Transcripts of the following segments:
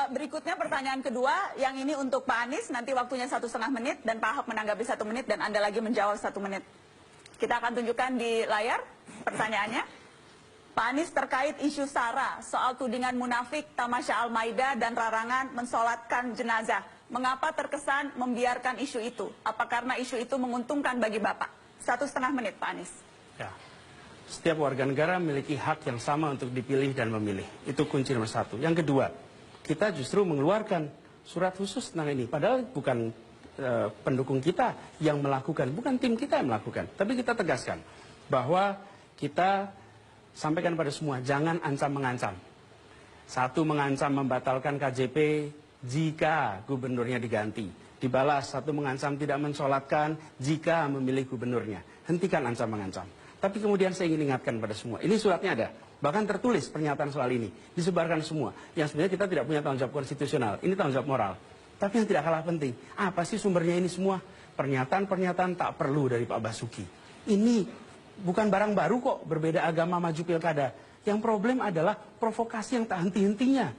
Berikutnya pertanyaan kedua, yang ini untuk Pak Anies, nanti waktunya 1,5 menit, dan Pak Ahok menanggapi 1 menit, dan Anda lagi menjawab 1 menit. Kita akan tunjukkan di layar pertanyaannya. Pak Anies terkait isu SARA, soal tudingan munafik, tamasya Al-Maidah, dan larangan mensolatkan jenazah. Mengapa terkesan membiarkan isu itu? Apa karena isu itu menguntungkan bagi Bapak? 1,5 menit, Pak Anies. Ya. Setiap warga negara memiliki hak yang sama untuk dipilih dan memilih. Itu kunci nomor 1. Yang kedua, kita justru mengeluarkan surat khusus tentang ini. Padahal bukan pendukung kita yang melakukan, bukan tim kita yang melakukan. Tapi kita tegaskan bahwa kita sampaikan pada semua, jangan ancam-mengancam. 1, mengancam membatalkan KJP jika gubernurnya diganti. Dibalas, 1 mengancam tidak mensolatkan jika memilih gubernurnya. Hentikan ancam-mengancam. Tapi kemudian saya ingin ingatkan pada semua, ini suratnya ada, bahkan tertulis pernyataan soal ini, disebarkan semua. Yang sebenarnya kita tidak punya tanggung jawab konstitusional, ini tanggung jawab moral. Tapi yang tidak kalah penting, apa sih sumbernya ini semua? Pernyataan-pernyataan tak perlu dari Pak Basuki. Ini bukan barang baru kok, berbeda agama maju pilkada. Yang problem adalah provokasi yang tak henti-hentinya.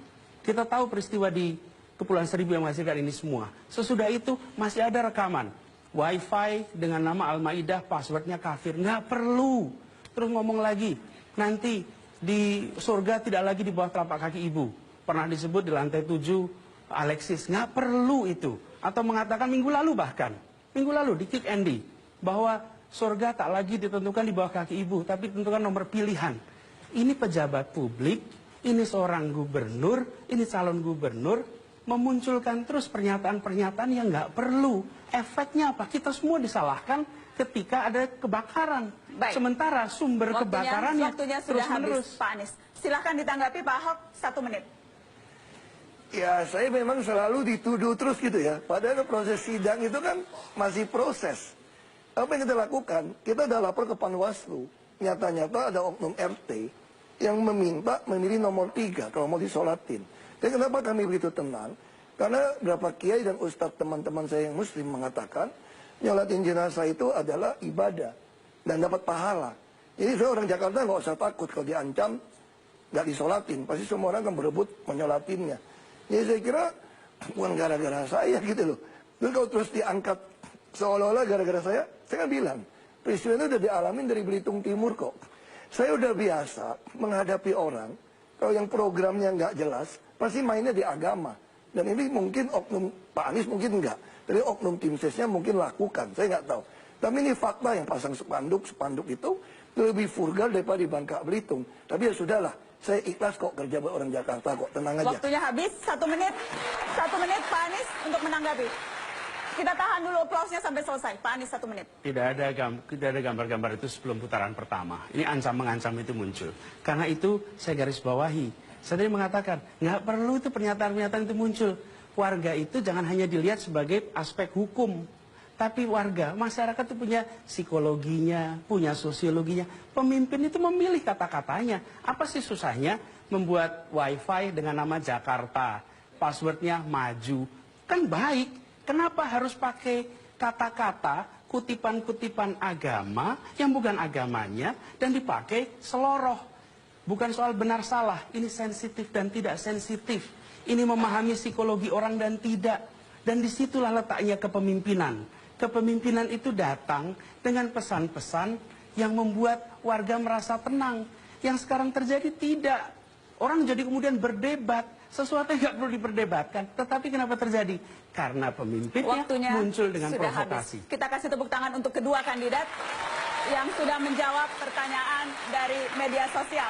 Kita tahu peristiwa di Kepulauan Seribu yang menghasilkan ini semua. Sesudah itu masih ada rekaman. Wi-Fi dengan nama Al-Maidah, passwordnya kafir. Nggak perlu. Terus ngomong lagi, nanti di surga tidak lagi di bawah telapak kaki ibu. Pernah disebut di lantai 7 Alexis. Nggak perlu itu. Atau mengatakan minggu lalu bahkan. Minggu lalu di Kick Andy. Bahwa surga tak lagi ditentukan di bawah kaki ibu, tapi ditentukan nomor pilihan. Ini pejabat publik, ini seorang gubernur, ini calon gubernur, memunculkan terus pernyataan-pernyataan yang nggak perlu. Efeknya apa? Kita semua disalahkan ketika ada kebakaran. Baik. Sementara sumber kebakarannya waktunya sudah terus-menerus. habis, Pak Anies. Silahkan ditanggapi Pak Ahok, 1 menit. Ya, saya memang selalu dituduh terus gitu ya. Padahal proses sidang itu kan masih proses. Apa yang kita lakukan? Kita udah lapor ke Panwaslu. Nyata-nyata ada oknum RT yang meminta memilih nomor 3 kalau mau disolatin. Dan kenapa kami begitu tenang? Karena beberapa kiai dan ustadz teman-teman saya yang muslim mengatakan nyolatin jenazah itu adalah ibadah dan dapat pahala. Jadi saya orang Jakarta nggak usah takut kalau diancam nggak disolatin. Pasti semua orang akan berebut menyolatinnya. Jadi saya kira bukan gara-gara saya gitu loh. Dan kalau terus diangkat seolah-olah gara-gara saya kan bilang peristiwa itu udah dialamin dari Belitung Timur kok. Saya udah biasa menghadapi orang kalau yang programnya nggak jelas pasti mainnya di agama. Dan ini mungkin oknum Pak Anies mungkin enggak. Tapi oknum tim sesnya mungkin lakukan. Saya nggak tahu. Tapi ini fakta yang pasang spanduk itu lebih vulgar daripada di Bangka Belitung. Tapi ya sudahlah. Saya ikhlas kok kerja buat orang Jakarta kok. Tenang aja. Waktunya habis. 1 menit. 1 menit Pak Anies untuk menanggapi. Kita tahan dulu aplausnya sampai selesai. Pak Anies 1 menit. Tidak ada gambar-gambar itu sebelum putaran pertama. Ini ancam-mengancam itu muncul. Karena itu saya garis bawahi. Saya tadi mengatakan, nggak perlu itu pernyataan-pernyataan itu muncul. Warga itu jangan hanya dilihat sebagai aspek hukum. Tapi warga, masyarakat itu punya psikologinya, punya sosiologinya. Pemimpin itu memilih kata-katanya. Apa sih susahnya membuat wifi dengan nama Jakarta? Passwordnya maju. Kan baik. Kenapa harus pakai kata-kata, kutipan-kutipan agama yang bukan agamanya dan dipakai seloroh? Bukan soal benar salah, ini sensitif dan tidak sensitif. Ini memahami psikologi orang dan tidak. Dan disitulah letaknya kepemimpinan. Kepemimpinan itu datang dengan pesan-pesan yang membuat warga merasa tenang. Yang sekarang terjadi tidak. Orang jadi kemudian berdebat. Sesuatu yang nggak perlu diperdebatkan. Tetapi kenapa terjadi? Karena pemimpinnya Waktunya muncul dengan sudah provokasi. Habis. Kita kasih tepuk tangan untuk kedua kandidat yang sudah menjawab pertanyaan dari media sosial.